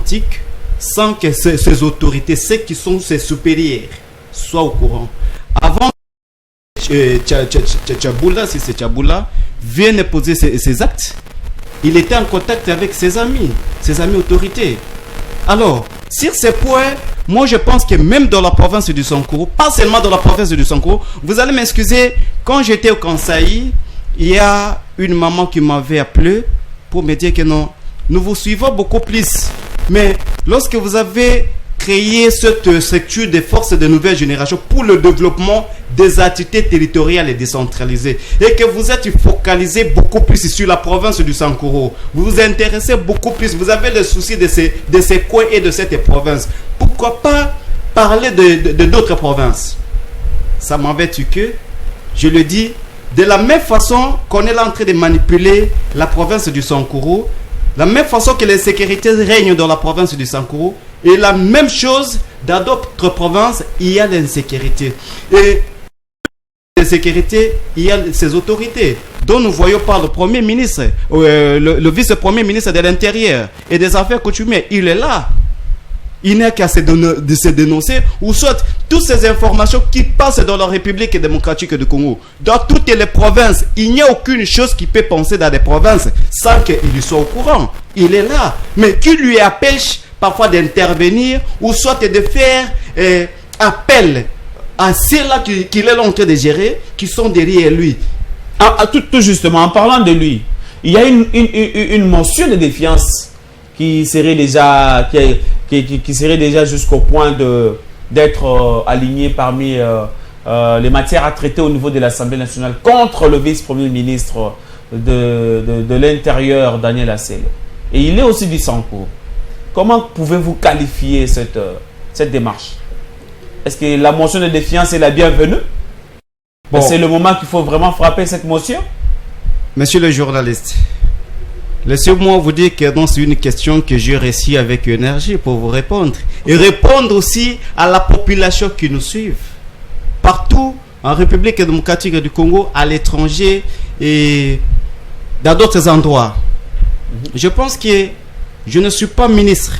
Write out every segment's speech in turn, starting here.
démocratique sans que ces autorités, ceux qui sont ses supérieurs, soient au courant. Avant Tchaboula, si c'est Tchaboula, vienne poser ses actes, il était en contact avec ses amis autorités. Alors, sur ces points, moi je pense que même dans la province du Sankuru, pas seulement dans la province du Sankuru, vous allez m'excuser, quand j'étais au Kansai, il y a une maman qui m'avait appelé pour me dire que non, nous vous suivons beaucoup plus. Mais lorsque vous avez créé cette structure des forces de nouvelle génération pour le développement des activités territoriales et décentralisées, et que vous êtes focalisé beaucoup plus sur la province du Sankuru, vous vous intéressez beaucoup plus, vous avez le souci de ces coins et de cette province, pourquoi pas parler de d'autres provinces? Ça m'avait tué, je le dis, de la même façon qu'on est là en train de manipuler la province du Sankuru, la même façon que les sécurités règnent dans la province du Sankuru, et la même chose dans d'autres provinces, il y a l'insécurité. Et l'insécurité, il y a ces autorités dont nous voyons par le Premier ministre, le vice-premier ministre de l'Intérieur et des Affaires coutumières. Il est là. Il n'a qu'à se dénoncer, ou soit toutes ces informations qui passent dans la République démocratique du Congo, dans toutes les provinces, il n'y a aucune chose qui peut penser dans des provinces sans qu'il soit au courant. Il est là. Mais qui lui empêche parfois d'intervenir, ou soit de faire appel à ceux-là qu'il est en train de gérer, qui sont derrière lui. Tout justement, en parlant de lui, il y a une motion de défiance qui serait déjà qui serait déjà jusqu'au point d'être aligné parmi les matières à traiter au niveau de l'Assemblée nationale contre le vice-premier ministre de l'Intérieur, Daniel Aselo. Et il est aussi du Sankuru. Comment pouvez-vous qualifier cette démarche? Est-ce que la motion de défiance est la bienvenue? Bon. C'est le moment qu'il faut vraiment frapper cette motion? Monsieur le journaliste, laissez-moi vous dire que c'est une question que j'ai réussi avec énergie pour vous répondre. Et répondre aussi à la population qui nous suit. Partout en République démocratique du Congo, à l'étranger et dans d'autres endroits. Je pense que je ne suis pas ministre,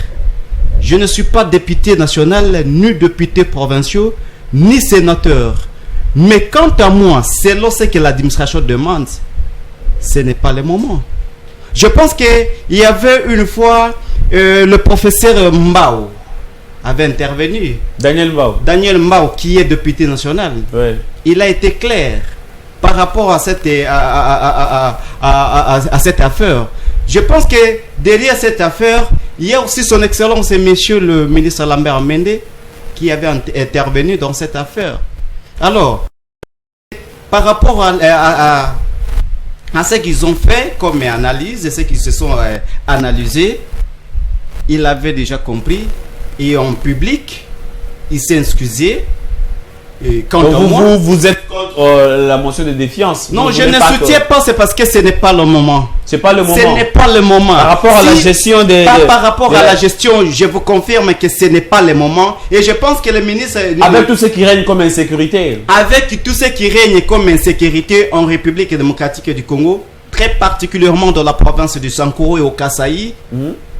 je ne suis pas député national, ni député provincial, ni sénateur. Mais quant à moi, selon ce que l'administration demande, ce n'est pas le moment. Je pense qu'il y avait une fois le professeur Mbao avait intervenu. Daniel Mbao, qui est député national. Ouais. Il a été clair par rapport à cette affaire. Je pense que derrière cette affaire, il y a aussi son excellence et monsieur le ministre Lambert Mende qui avait intervenu dans cette affaire. Alors, par rapport à ce qu'ils ont fait comme analyse et ce qu'ils se sont analysés, il avait déjà compris et en public, il s'est excusé. Vous êtes contre la motion de défiance? Non, je ne soutiens pas, c'est parce que ce n'est pas le moment. C'est pas le moment. Ce n'est pas le moment. Par rapport à la gestion par rapport à la gestion, je vous confirme que ce n'est pas le moment. Et je pense que le ministre... Avec tout ce qui règne comme insécurité. Avec tout ce qui règne comme insécurité en République démocratique du Congo, très particulièrement dans la province du Sankuru et au Kasaï.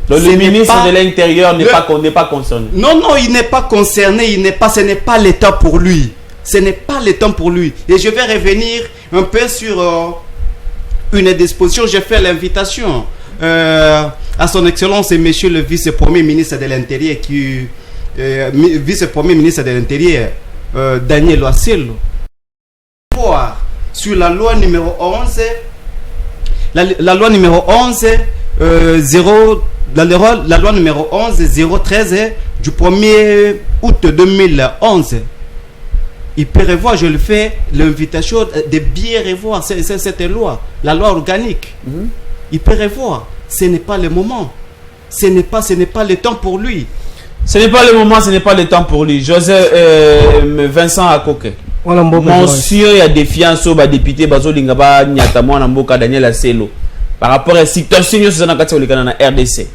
Donc le ministre de l'Intérieur n'est pas concerné. Non, il n'est pas concerné. Ce n'est pas le temps pour lui. Ce n'est pas le temps pour lui. Et je vais revenir un peu sur une disposition. J'ai fait l'invitation à son excellence et monsieur le vice-premier ministre de l'Intérieur, vice-premier ministre de l'Intérieur, Daniel Aselo, sur la loi numéro 11, la loi numéro 11, la loi numéro 11 013 du 1er août 2011. Il peut revoir, je le fais, l'invitation de bien revoir cette loi, la loi organique. Il peut revoir. Ce n'est pas le moment. Ce n'est pas le temps pour lui. Ce n'est pas le moment, ce n'est pas le temps pour lui. José Vincent Akoke. Monsieur, il y a défiance au député Bazo Lingaba Nyatamo Namboka Daniel Aselo. Par rapport à la situation de la RDC.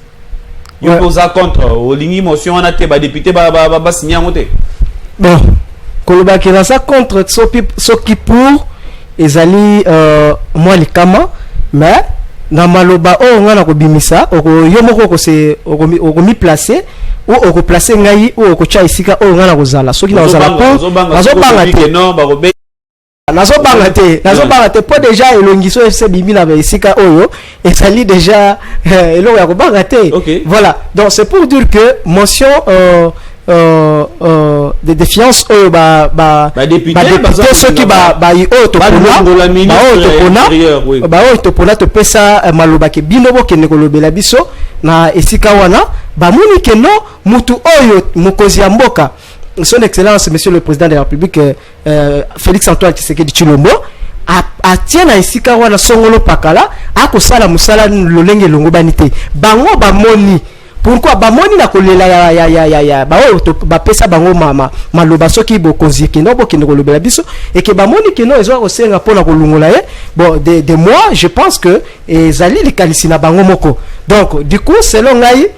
Il pose contre Olingi motion on a été député ba signer monter. Bon, koloba ki ça contre soki pour ezali moi likama mais na maloba o ngana ko bimisa oko yo moko ko se oko mi placer ou oko placer ngai ou oko cha isika o ngana ko zala soki na zala po azobanga te nazobanga te po déjà elongiso FC bimi na isika oyo esali déjà eloko ya ko banga te. Voilà, donc c'est pour dire que mention de défiance oyo ba député ceux qui ba to pona to pesa maloba ke bino bo ke nekolobela biso na esika wana ba muni ke no mutu oyo mokozi ya mboka son excellence monsieur le président de la République Félix Antoine Tshisekedi Tshilombo a tient na esika wana songolo pakala akosala musala lolenge longo banite bango ba moni. Pourquoi bamoni na kolela ya ba ba pesa bango maloba soki bokonzi ke no bokende kolobela biso et que bamoni ke no ezo kosenga pona kolungola ye bon de moi je pense que ezali likalisi na bango moko. Donc du coup selon ngai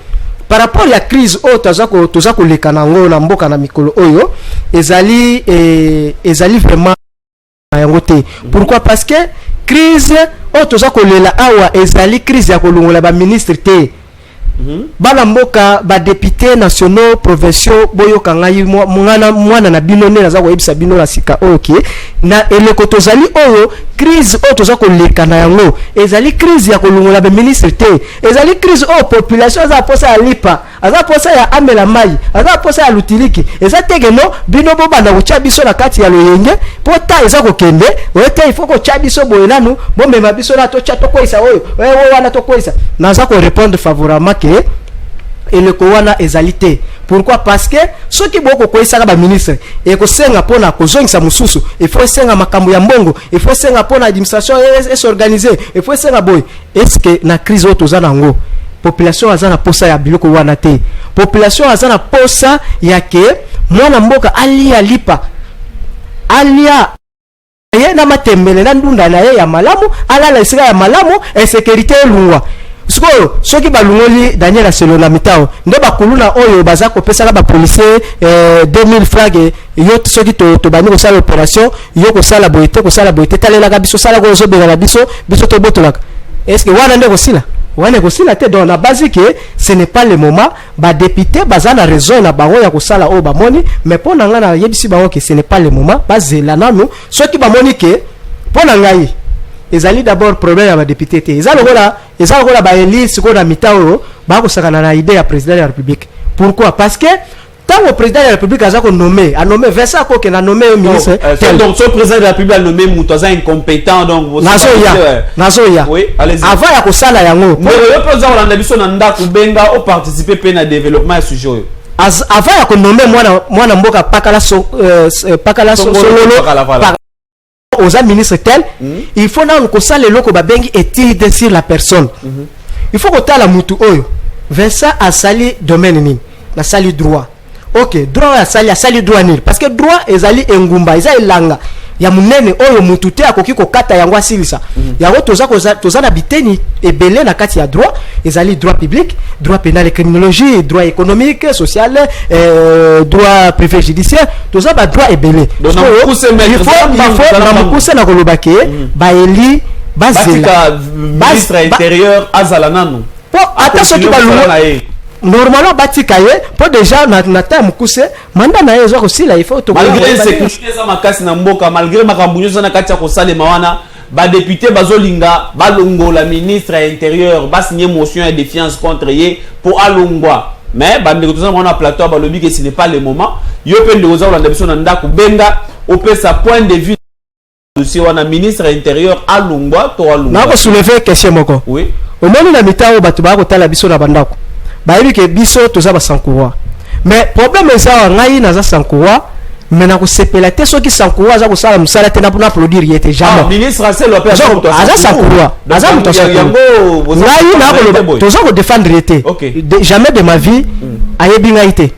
par rapport à la crise toza ko leka nango na mboka na mikolo oyo ezali vraiment yango te. Pourquoi? Parce que crise toza ko lela awa ezali crise ya kolungola ba ministre te. Bana mboka ba députés nationaux provinciaux boyo kangai mwana na bino ne naza ko yebisa bino na sika oke na eleko tozali oyo crise toza ko leka na yango ezali crise ya kolungola ba ministre te ezali crise population aza posa ya lipa aza posa ya amela mai aza posa ya lutiliki eza tegeno bino bo bana ko cha biso na kati ya loyenge pota eza ko kende ote il faut ko cha biso boyenanu bo mema biso na to cha to koisa oyo wana to koisa naza ko répondre favorablement et le kowana ezalité. Pourquoi? Parce que ceux qui boko koisa ba ministre et ko senga pona ko zongisa mususu il faut senga makambo ya mbongo il faut senga pona administration et s'organiser il faut senga boy est-ce que na crise otoza nango population azana posa ya biloko wana te population azana posa ya ke mwana mboka alia lipa alia ye na matembele na ndunda na ye ya malamu alala isika ya malamu et sécurité elungwa. Soki balungoli Daniel Aselo na mitao nde bakuluna oyo baza ko pesa ba policier 2000 francs yo soki to bani ko sala opération yo ko sala boite talela ka biso sala ko zo bela biso to botolaka. Est-ce que wana nde ko sila te donc na base que ce n'est pas le moment ba député baza na raison na bango ya ko sala o ba moni mais pona nga na yebisi bango que ce n'est pas le moment bazela nanu soki ba moni que pona ngai ezali d'abord problème ya ba député te ezali kola ba élire siko na mitao ba ko sakana na idée ya président de la République. Pourquoi? Parce que tant le président de la République a nommé Vincent ko ke na nommé ministre donc ce président de la République a nommé Mutoza incompétent donc vous nazoya oui allez-y avant ya ko sala yango mais le président Hollande biso na ndako benga au participer pe na développement ya sujet avant ya ko nommé mwana mboka pakala solo aux ministres tels il faut na ko sala loko ba bengi étude sur la personne il faut ko tala mutu oyo Vincent a sali domaine nini na sali droit ok droit a sali droit nini parce que droit ezali engumba eza elanga ya munene oyo mutu te akoki ko kata yango asilisa yango toza na biteni ebele na kati ya droit ezali droit public droit pénal et criminologie droit économique social droit privé judiciaire toza ba droit ebele donc il faut na kolobake ba eli bazela ministre intérieur azalanano attention normalement batikaye pour déjà na ta mukuse manda na yezo ko sila il faut to malgré sécurité za makasi na mboka malgré makambunyo za na kati ya ko salema wana ba député bazolinga balongola ministre intérieur ba signer motion de défiance contre ye pour alongwa mais ba ndeko toza mona plateau ba lobi que ce n'est pas le moment yo pe ndeko za olanda biso na ndako benga opesa point de vue dossier wana ministre intérieur alongwa to alongwa na ko soulever question moko oui au moment na mitao batu ba ko tala biso na bandako bayebi ke biso toza ba sankuwa mais problème eza ngai naza sankuwa mais na ko sepela te soki sankuwa za ko sala musala te na pour applaudir yete jamais ministre c'est le père aza sankuwa aza muto sankuwa ngai na ko toza ko défendre yete jamais de ma vie ayebi ngai te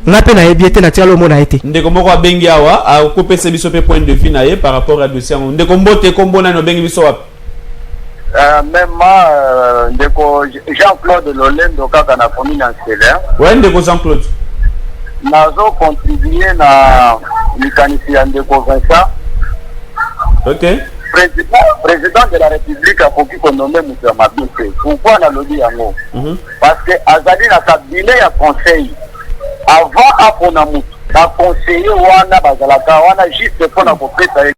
ngape na yebi yete na tialo mona yete ndeko moko abengi awa a kopesa biso pe point de vue na ye par rapport à dossier ndeko mbote kombona no bengi biso wapi même ndeko Jean-Claude Lolendo kaka na commune Ancelaire. Ouais, ndeko Jean-Claude. Nazo contribuer na likanisi ya ndeko Vincent. OK. président de la République a voulu qu'on nomme M. Mabouké. Pourquoi on a le dit en haut? Parce que Azali n'a pas bilan à conseil. Avant, à Ponamou, à conseiller, on a Bazalaka, on a juste pour la propriété.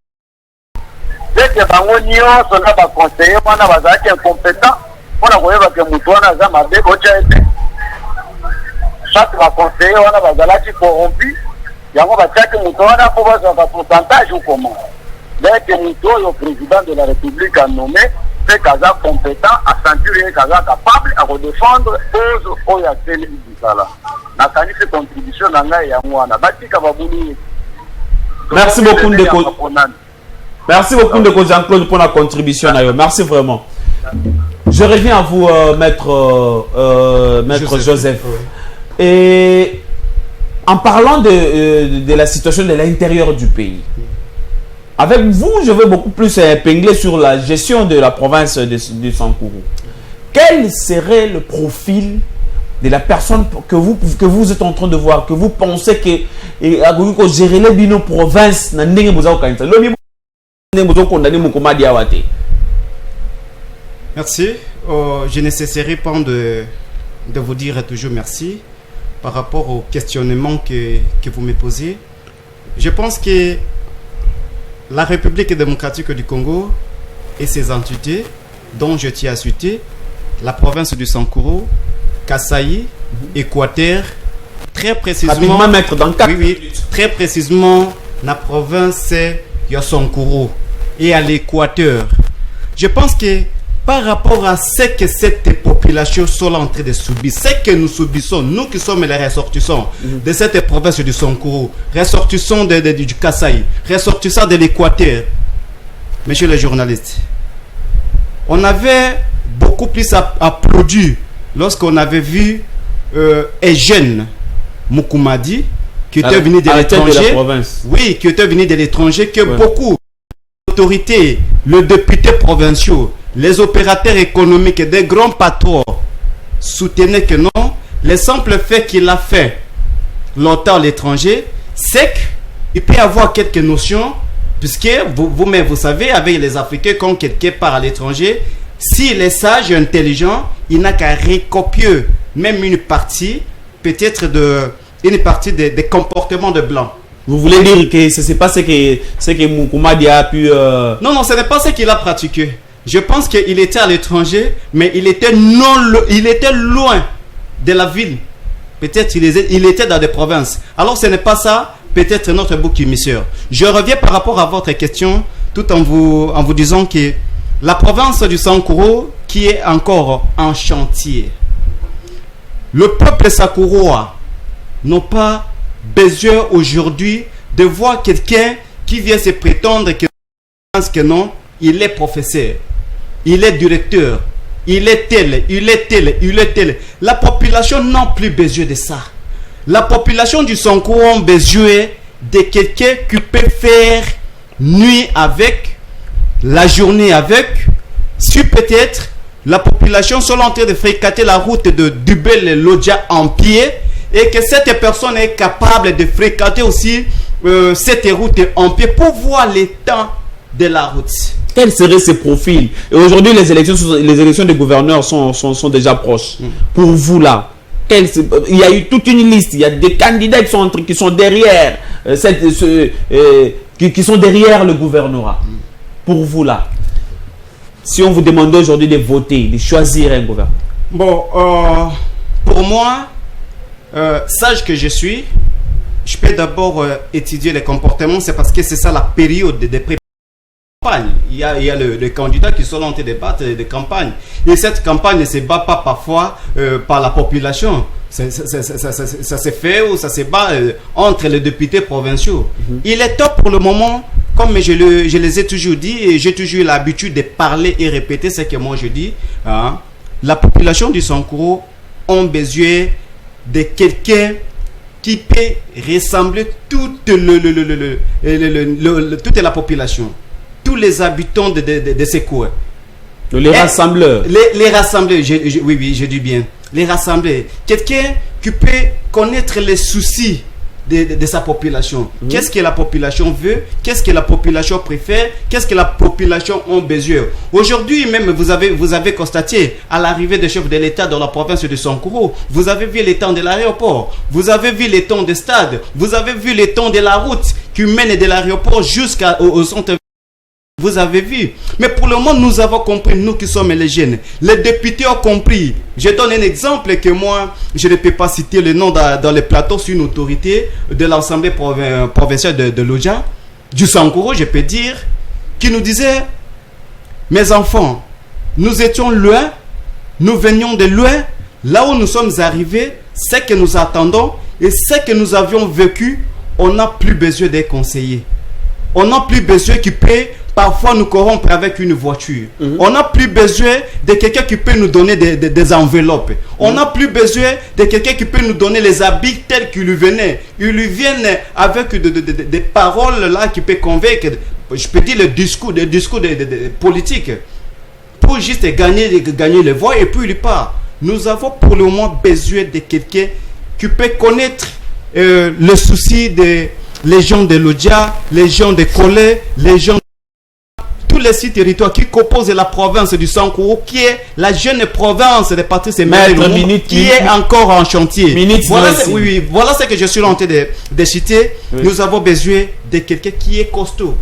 C'est que Bangonio, on a conseiller, on a Bazalaka incompétent, on a voulu que Moutouana Zamabé, chaque conseiller, on a Bazalaka corrompu. Il y a un Moutouana pour voir son pourcentage ou comment. Dès que le président de la République a nommé, c'est Kaza compétent, à sentir Kaza capable à redéfendre aux Oyakeli du Sala. La qualité de contribution dans la Yamouana. Merci beaucoup, Ndeko. Merci beaucoup, Ndeko Jean-Claude, pour la contribution. Merci vraiment. Je reviens à vous, Maître Joseph. Et en parlant de la situation de l'intérieur du pays, avec vous, je veux beaucoup plus épingler sur la gestion de la province de Sankourou. Quel serait le profil de la personne que vous êtes en train de voir, que vous pensez que gérer les bino provinces n'a pas Merci. Je ne cesserai pas de vous dire toujours merci par rapport au questionnement que vous me posez. Je pense que la République démocratique du Congo et ses entités, dont je tiens à citer, la province du Sankourou, Kasaï, Équateur, très précisément, très précisément, la province de Sankourou et à l'Équateur. Je pense que par rapport à ce que cette population sont en train de subir, ce que nous subissons, nous qui sommes les ressortissants de cette province du Sankourou, ressortissants du Kasaï, ressortissants de l'Équateur, messieurs les journalistes, on avait beaucoup plus applaudi lorsqu'on avait vu un jeune Mukumadi qui était venu de l'étranger, oui, qui était venu de l'étranger, que beaucoup d'autorités, le député provinciaux, les opérateurs économiques et des grands patrons soutenaient que non, le simple fait qu'il a fait longtemps à l'étranger, c'est qu'il peut avoir quelques notions, puisque vous-même vous savez, avec les Africains, quand quelqu'un part à l'étranger, s'il est sage et intelligent, il n'a qu'à recopier même une partie, peut-être des comportements de blancs. Vous voulez dire que ce n'est pas ce que Mukumadi a pu... Non, ce n'est pas ce qu'il a pratiqué. Je pense qu'il était à l'étranger, mais il était loin de la ville. Peut-être il était dans des provinces. Alors ce n'est pas ça, peut-être notre bouc émisseur. Je reviens par rapport à votre question, tout en vous disant que la province du Sankourou, qui est encore en chantier, le peuple sakourois n'a pas besoin aujourd'hui de voir quelqu'un qui vient se prétendre que non, il est professeur, il est directeur, il est tel, il est tel, il est tel. La population n'a plus besoin de ça. La population du Sankourou a besoin de quelqu'un qui peut faire nuit avec, la journée avec. Si peut-être la population soit en train de fréquenter la route de Dubel-Lodja en pied, et que cette personne est capable de fréquenter aussi cette route en pied pour voir l'état de la route. Quels seraient ces profils? Et aujourd'hui, les élections des gouverneurs sont déjà proches. Pour vous, là, il y a eu toute une liste. Il y a des candidats qui sont derrière, qui sont derrière le gouvernorat. Pour vous, là, si on vous demandait aujourd'hui de voter, de choisir un gouverneur. Bon, pour moi, sage que je suis, je peux d'abord étudier les comportements. C'est parce que c'est ça la période de pré-campagne. Il y a les candidats qui sont en train de débattre de campagne. Et cette campagne ne se bat pas parfois par la population. Ça se fait ou ça se bat entre les députés provinciaux. Il est top pour le moment, comme je les ai toujours dit, et j'ai toujours eu l'habitude de parler et répéter ce que moi je dis. La population du Sankourou a besoin de quelqu'un qui peut ressembler toute la population, tous les habitants de ces coins. Les rassembleurs. Les rassembleurs, oui, je dis bien. Les rassembleurs. Quelqu'un qui peut connaître les soucis de sa population. Qu'est-ce que la population veut? Qu'est-ce que la population préfère? Qu'est-ce que la population a besoin? Aujourd'hui même, vous avez constaté, à l'arrivée des chefs de l'État dans la province de Sankuru, vous avez vu les temps de l'aéroport, vous avez vu les temps des stades, vous avez vu les temps de la route qui mène de l'aéroport jusqu'au centre. Vous avez vu. Mais pour le moment, nous avons compris, nous qui sommes les jeunes. Les députés ont compris. Je donne un exemple que moi, je ne peux pas citer le nom dans les plateaux sur une autorité de l'Assemblée provinciale de l'Oja, du Sankuru, je peux dire, qui nous disait, mes enfants, nous étions loin, nous venions de loin, là où nous sommes arrivés, ce que nous attendons et ce que nous avions vécu, on n'a plus besoin des conseillers. On n'a plus besoin qui peut parfois nous corrompre avec une voiture. On n'a plus besoin de quelqu'un qui peut nous donner des enveloppes. On n'a plus besoin de quelqu'un qui peut nous donner les habits tels qu'ils lui venaient. Ils lui viennent avec des paroles là qui peuvent convaincre. Je peux dire des discours politiques pour juste gagner les voix et puis il part. Nous avons pour le moment besoin de quelqu'un qui peut connaître le souci des les gens de l'Odja, les gens de Kolé, les gens tous les 6 territoires qui composent la province du Sankuru, qui est la jeune province de Patrice Emery, qui est encore en chantier. Voilà ce que je suis en train de citer. Oui. Nous avons besoin de quelqu'un qui est costaud,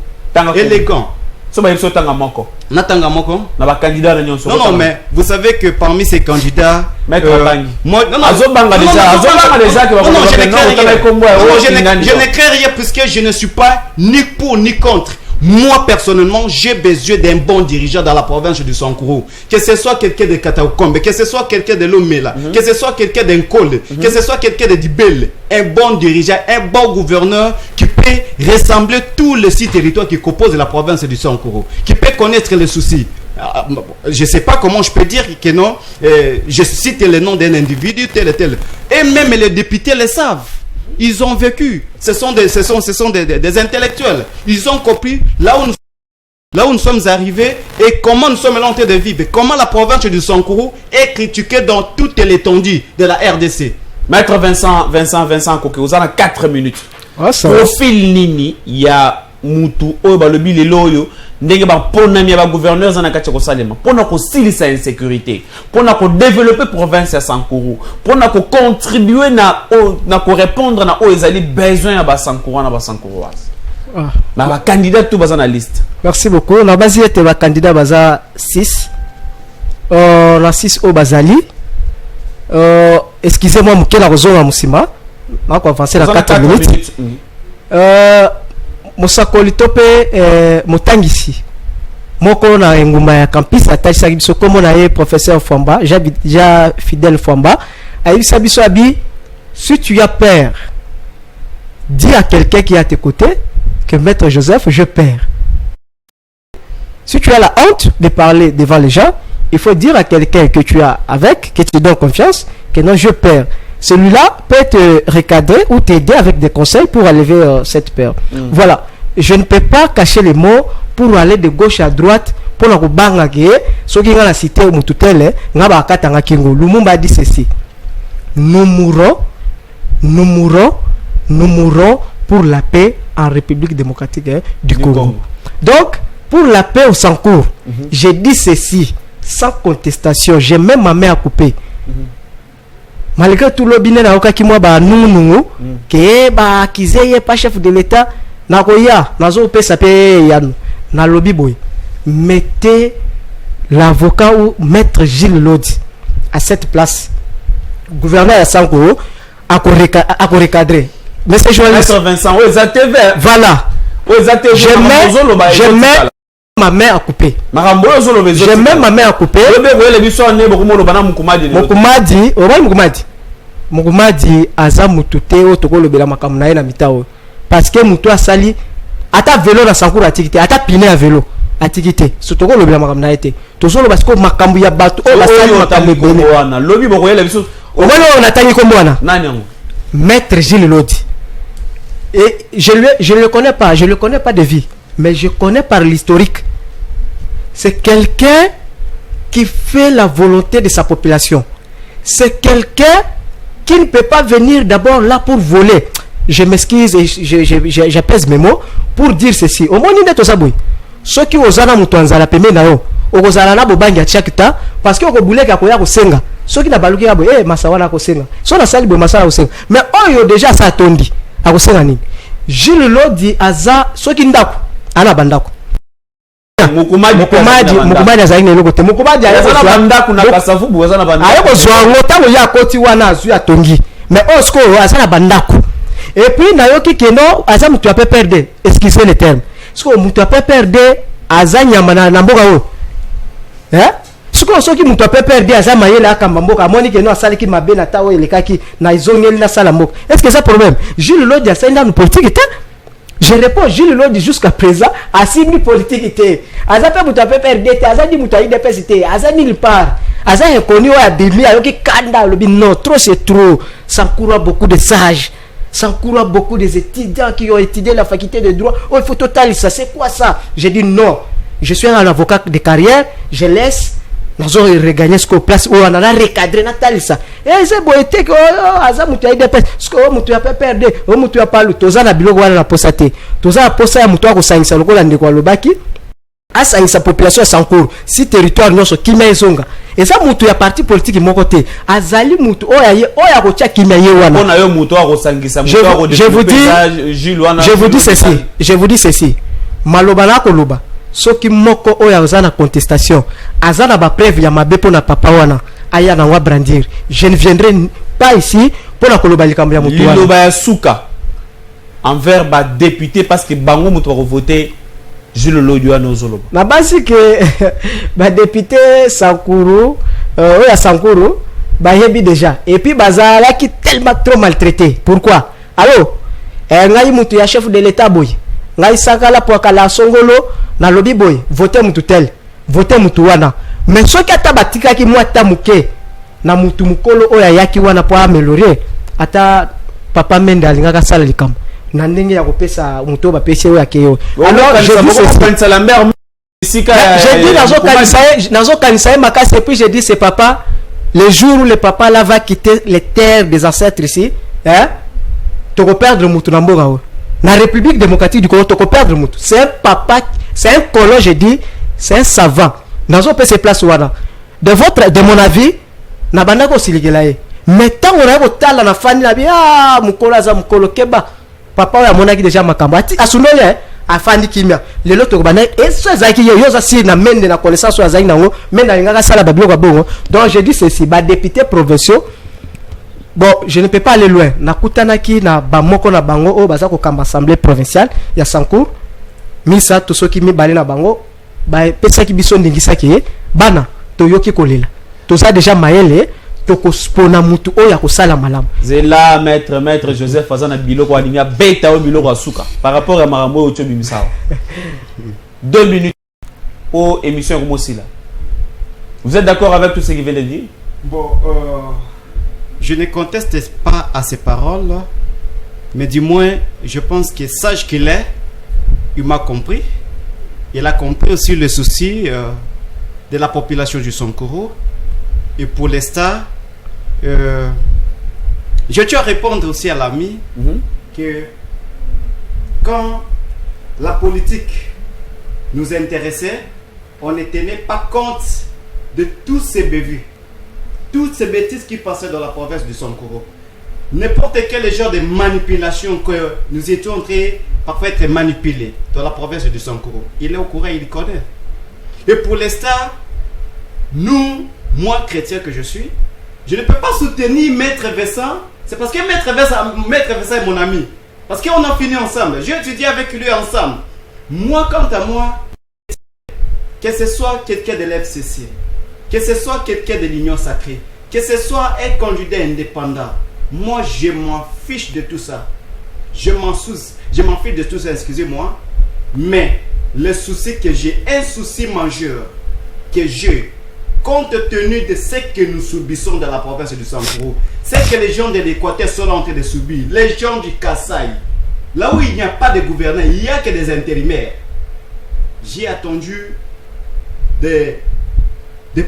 élégant. Non, mais vous savez que parmi ces candidats, je ne crée rien puisque je ne suis pas ni pour ni contre. Moi, personnellement, j'ai besoin d'un bon dirigeant dans la province du Sankuru. Que ce soit quelqu'un de Kataokombe, que ce soit quelqu'un de Lomela, que ce soit quelqu'un d'Nkole, que ce soit quelqu'un de Dibel. Un bon dirigeant, un bon gouverneur qui peut rassembler tous les 6 territoires qui composent la province du Sankuru, qui peut connaître les soucis. Je ne sais pas comment je peux dire que non. Je cite le nom d'un individu, tel et tel. Et même les députés le savent. Ils ont vécu. Ce sont des intellectuels. Ils ont compris là où nous sommes arrivés et comment nous sommes en train de vivre. Comment la province du Sankuru est critiquée dans toute l'étendue de la RDC. Maître Vincent Koké, vous avez 4 minutes. Profil Nini, il y a Moutou, le Bileloyo, ndenge ba pona mi ba gouverneur za na kati ko salema pona ko silisa insécurité pona ko développer province ya Sankuru pona ko contribuer na ko répondre na o ezali besoin ya ba Sankuru na ba Sankuruas na ba candidat tout baza na liste. Merci beaucoup. Na basi ete ba candidat baza 6 na 6 o bazali excusez-moi mukela kozonga musima na ko avancer na 4 minutes. Mosakoli tope motangisi moko na enguma ya campus atalisa biso komo na ye professeur Fwamba ja fidèle Fwamba ayibisa biso abi si tu as peur dis à quelqu'un qui est à tes côtés que maître Joseph je perds. Si tu as la honte de parler devant les gens, il faut dire à quelqu'un que tu as avec, que tu donnes confiance, que non je perds. Celui-là peut te recadrer ou t'aider avec des conseils pour enlever cette peur. Voilà. Je ne peux pas cacher les mots pour aller de gauche à droite pour la banga que ce qui est dans la cité ou mututele ngaba katanga kingo. Lumumba dit ceci. Nous mourons pour la paix en République démocratique du Congo. Donc, pour la paix au Sankuru, j'ai dit ceci sans contestation. J'ai même ma main à couper. Malgré tout le bien na okaki moi ba nungu ke ba kizeye pas chef de l'état na koya nazo pesa pe yanu na lobby boy. Mettez l'avocat ou maître Gilles Lodi à cette place. Gouverneur Sankuru a recadrer. Monsieur journaliste Vincent voilà. Je mets ma main à couper. J'ai même ma main à couper. Mukumadi aza mutute o tokolo bela makamu na ye na mitao parce que mutu asali ata vélo na Sankuru atikite ata pine à vélo atikite so tokolo bela makamu na yete to solo parce que makambu ya bato o basali makambu bene wana lobi boko yela biso o mwana on atangi kombo wana nani yango maître Gilles Lodi et je le connais pas de vie mais je connais par l'historique. C'est quelqu'un qui fait la volonté de sa population. C'est quelqu'un qui ne peut pas venir d'abord là pour voler. je m'excuse et j'apaise mes mots pour dire ceci. Au moins, il est au ceux qui osent na mutuanza la peme na yo okozala na bobangi chaque temps parce que okobuleka koya kosenga ceux qui na baluki yabo masawana kosenga so na sali bo masala kosenga mais oyo déjà ça tondi akosenga nini Jules Lodi aza ceux qui ndako ana bandako mukumadi azali na eloko te mukumadi azana bandako na kasavubu azana bandako ayoko zwango tango ya koti wana azu ya tongi mais osko azana bandako et puis na yoki keno aza mutu ape perdre excusez le terme siko mutu ape perdre aza nyama na mboka o siko soki mutu ape perdre aza mayele akamba mboka amoni keno asaliki mabe na tawo elekaki na izongeli na sala mboka est-ce que ça problème Jules Lodi asenda no politique te je réponds Jules Lodi jusqu'à présent asimi politique te aza pe mutu ape perdre te aza di mutu aide pesi te aza nulle part aza inconnu wa bimi ayoki kanda lobi non trop c'est trop ça court beaucoup de sages. Ça court beaucoup des étudiants qui ont étudié la faculté de droit. Oh, il faut total ça. C'est quoi ça? J'ai dit non. Je suis un avocat de carrière. Je laisse. Nous allons regagner ce qu'on place. Oh, on a recadré Nathalie ça. Et c'est beau. Et que Aza mutu a des pères. Ce que mutu a pas perdu. Mutu a pas lu. Toza na bilo wala na posate. Toza na posa ya mutu a ko sangisa lokola ndeko lobaki. Asa sa population sans cours. Si territoire non so kimia ezonga. Et ça mutu ya parti politique mon côté azali mutu oya ko tia kimia ye wana ona yo mutu a ko sangisa mutu a ko je vous dis ceci maloba na ko loba soki moko oya ozana contestation azana ba preuve ya mabe pona papa wana aya na wa brandir je ne viendrai pas ici pona ko loba likambo ya mutu wana loba ya suka envers ba député parce que bango mutu ko voter Jules Lodi wa nozolo na basi que ba député Sankuru oya Sankuru ba yebi déjà et puis bazala qui tellement trop maltraité pourquoi allo ngai mutu ya chef de l'état boy ngai sakala po kala songolo na lobi boy voter mutu tel voter mutu wana mais soki ata batika ki mwata muke na mutu mukolo oya yaki wana po améliorer ata papa Mende alingaka sala likambo na ndenge ya kopesa muto ba pese oya keyo alors je dis nazo kanisa makasi et puis je dis c'est papa le jour où le papa là va quitter les terres des ancêtres ici tu vas perdre mutu na mboka o na République démocratique du Congo tu vas perdre mutu c'est un papa c'est un colon je dis c'est un savant nazo pese place wana de mon avis na banda ko siligela ye mais tant on a ko tala na fani na bien mukolo za mukolo keba papa ya monaki déjà makamba asunoye afandi kimia lelo to bana et so zaki yo za si na mende na connaissance ya zaki nango menda ngaka sala babilo bongo donc je dis ceci ba député provinciaux bon je ne peux pas aller loin nakutanaki na bamoko na bango o baza ko kamba assemblée provinciale ya Sankour misa to soki mi balé na bango ba pesa ki biso ndingisaki bana to yoki kolela to za déjà mayele tokosipona mutu oya kosala malamu zela maître Joseph azana biloko alinga beta o biloko asuka par rapport à marambo ocho bimisao 2 minutes pour émission Komosila. Vous êtes d'accord avec tout ce qu'il vient de dire? Bon, je ne conteste pas à ces paroles, mais du moins je pense que sage qu'il est, il m'a compris. Il a compris aussi le souci de la population du Sankuru. Et pour l'instant, je tiens à répondre aussi à l'ami que quand la politique nous intéressait, on ne tenait pas compte de tous ces bévues, toutes ces bêtises qui passaient dans la province du Sankuru. N'importe quel genre de manipulation que nous étions en train parfois être manipulés dans la province du Sankuru, il est au courant, il connaît. Et pour l'instant, moi chrétien que je suis, je ne peux pas soutenir Maître Vincent. C'est parce que Maître Vincent est mon ami. Parce qu'on a fini ensemble. J'ai étudié avec lui ensemble. Moi, quant à moi, que ce soit quelqu'un de l'FCC, que ce soit quelqu'un de l'Union Sacrée, que ce soit un candidat indépendant, moi, je m'en fiche de tout ça. Je m'en fiche de tout ça, excusez-moi. Mais le souci que j'ai, un souci majeur que j'ai, compte tenu de ce que nous subissons dans la province du Sankuru, c'est que les gens de l'Équateur sont en train de subir, les gens du Kasaï, là où il n'y a pas de gouverneur, il n'y a que des intérimaires. J'ai attendu des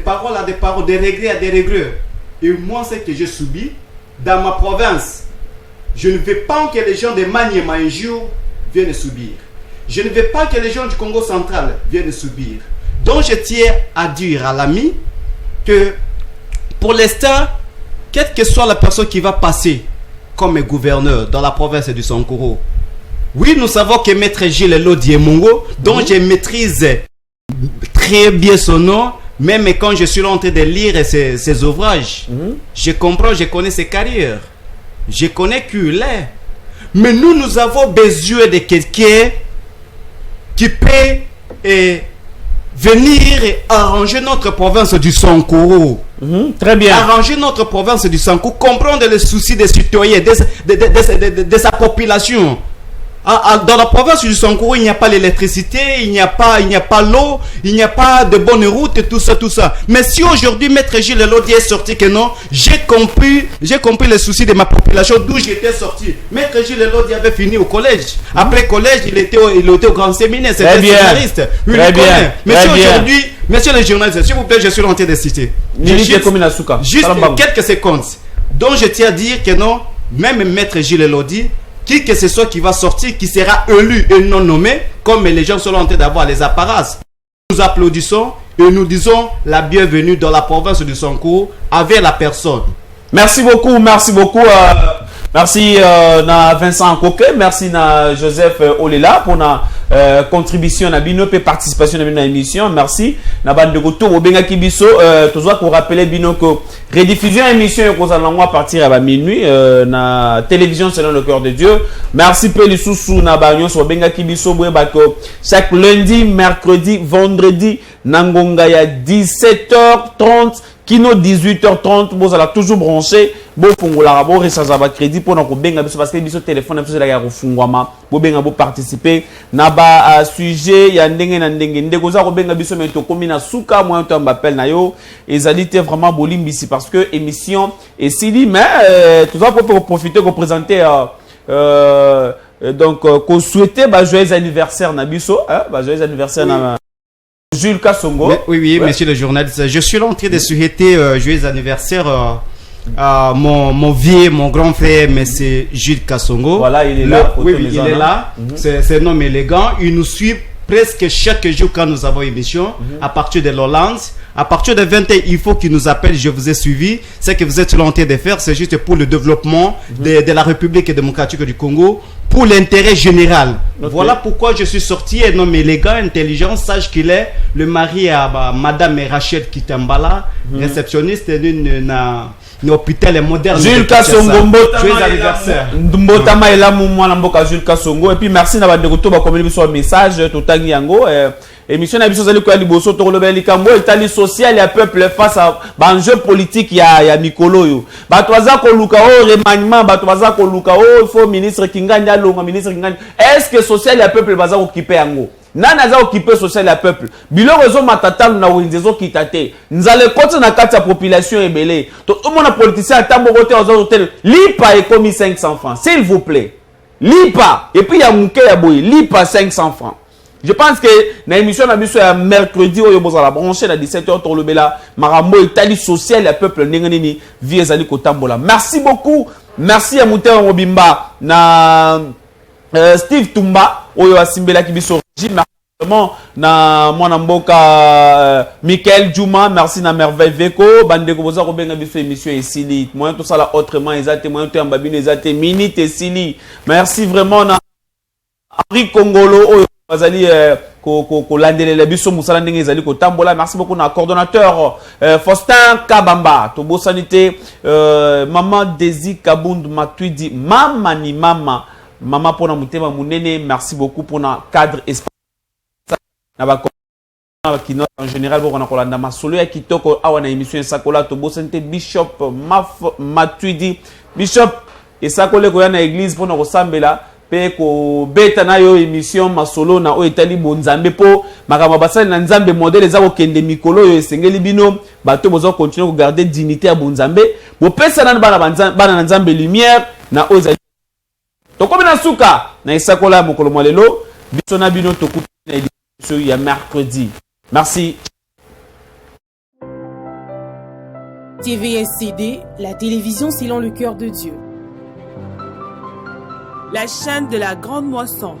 paroles à des paroles, des regrets à des regrets. Et moi, ce que j'ai subi dans ma province, Je ne veux pas que les gens de Maniema un jour viennent subir. Je ne veux pas que les gens du Congo central viennent subir. Donc je tiens à dire à l'ami que pour l'instant, quelle que soit la personne qui va passer comme gouverneur dans la province du Sankuru, oui, nous savons que Maître Gilles Lodi Mongo, dont je maîtrise très bien son nom, même quand je suis en train de lire ses ouvrages, je comprends, je connais ses carrières, je connais qui il est. Mais nous avons besoin de quelqu'un qui peut venir et arranger notre province du Sankuru. Très bien. Arranger notre province du Sankuru, comprendre les soucis des citoyens, de sa population. Dans la province du Sankuru, il n'y a pas l'électricité, il n'y a pas l'eau, il n'y a pas de bonnes routes et tout ça. Mais si aujourd'hui Maître Gilles Lodi est sorti que non, j'ai compris les soucis de ma population d'où j'étais sorti. Maître Gilles Lodi avait fini au collège. Après collège, il était au grand séminaire, c'était un scénariste. Très bien. Mais si aujourd'hui, messieurs les journalistes, s'il vous plaît, je suis en train de citer. Juste quelques secondes. Donc je tiens à dire que non, même Maître Gilles Lodi, qui que ce soit qui va sortir, qui sera élu et non nommé, comme les gens sont en train d'avoir les apparences. Nous applaudissons et nous disons la bienvenue dans la province du Sankuru avec la personne. Merci beaucoup. Merci na Vincent Koke, merci na Joseph Olela pour na contribution na bino pe participation na bino na émission. Merci na bande de retour au benga kibiso toujours pour rappeler bino que rediffusion émission ko à partir à minuit na télévision selon le cœur de Dieu. Merci pe lisusu na banyo so benga kibiso boye ba ko chaque lundi, mercredi, vendredi nangonga ya 17h30 Kino 18h30, vous allez toujours brancher. Bon, pour la rabo, ça va crédit pour nous benga parce que biso téléphone c'est la gare fungwama. Bo benga bo participer. Naba sujet ya ndenge na ndenge. Ndeko za ko benga biso mais to komi na suka moi on m'appelle na yo. Ezalité vraiment bolimbisi parce que émission et Sili mais tout ça pour profiter pour présenter donc qu'on souhaiter joyeux anniversaire na biso, joyeux anniversaire na Jules Kassongo. Oui, monsieur le journaliste. Je suis là en train de souhaiter joyeux anniversaire à mon vieux, mon grand frère, monsieur Jules Kassongo. Voilà, il est là. Il est là. C'est un homme élégant. Il nous suit presque chaque jour quand nous avons émission, à partir de l'Hollande. À partir de 20h, il faut qu'il nous appelle. Je vous ai suivi. Ce que vous êtes en train de faire, c'est juste pour le développement de la République démocratique du Congo, pour l'intérêt général. Voilà pourquoi je suis sorti. Un homme élégant, intelligent, sage qu'il est. Le mari à Madame Rachel Kitambala, réceptionniste d'un hôpital moderne. Jules Kassongo, joyeux anniversaire. Mbotama est là, moi, Mboka Jules Kassongo. Et puis merci d'avoir découvert communiquer sur un message, Totangi Yango. Émission Nabiso Zali Kwa Liboso Torolobe Likambo Italie social et peuple face à enjeu politique ya Mikolo yo. Batwaza ko lukao remaniement batwaza ko lukao il faut ministre Kinganya longa ministre Kinganya. Est-ce que social et peuple baza occuper yango? Nana za occuper social et peuple. Bilo rezo matata na winzezo kitate. Nzale kote na kati ya population ebele. To mona politicien atambo kote aux hôtel lipa et commis 500 francs s'il vous plaît. Lipa et puis ya muke ya boy lipa 500 francs. Je pense que dans l'émission de mercredi, on va brancher à 17h pour le Bela, Marambo, Italie sociale, le peuple Nenganini, Vie Zali Kotambola. Merci beaucoup. Merci à Mouter Robimba, na Steve Tumba, Oyo Asimbela Kibiso, merci na Mwanamboka Michael Juma, merci na Merveille Veko, Bande Koboza Robenga Biso émission et Sili. Moi, tout ça là autrement, exact, moi, tout en babine, exact, minute et Sili. Merci vraiment na Henri Congolo, Oyo. Merci beaucoup à coordonnateur Faustin Kabamba, Tobo Sanité, Maman Desi Kabound Matuidi, Mama ni Mama, Mama pour Mutema Mounene, merci beaucoup pour notre cadre espace. En général, on a Kolanda Masolo et Kitoko, Awana émission Sakola, Tobo Sanité, Bishop Matuidi, Bishop et Sakole Koyana église pour nous ressembler là. Ko beta na yo émission masolo na o etali bonzambe po makama basali na nzambe modèle za ko kende mikolo yo esengeli bino bato bozo continuer ko garder dignité ya bonzambe bo pesa na bana nzambe lumière na o ezali to komi na suka na isakola mokolo molelo biso na bino to kupi na édition ya mercredi. Merci. TVSCD, la télévision selon le cœur de Dieu. la chaîne de la grande moisson.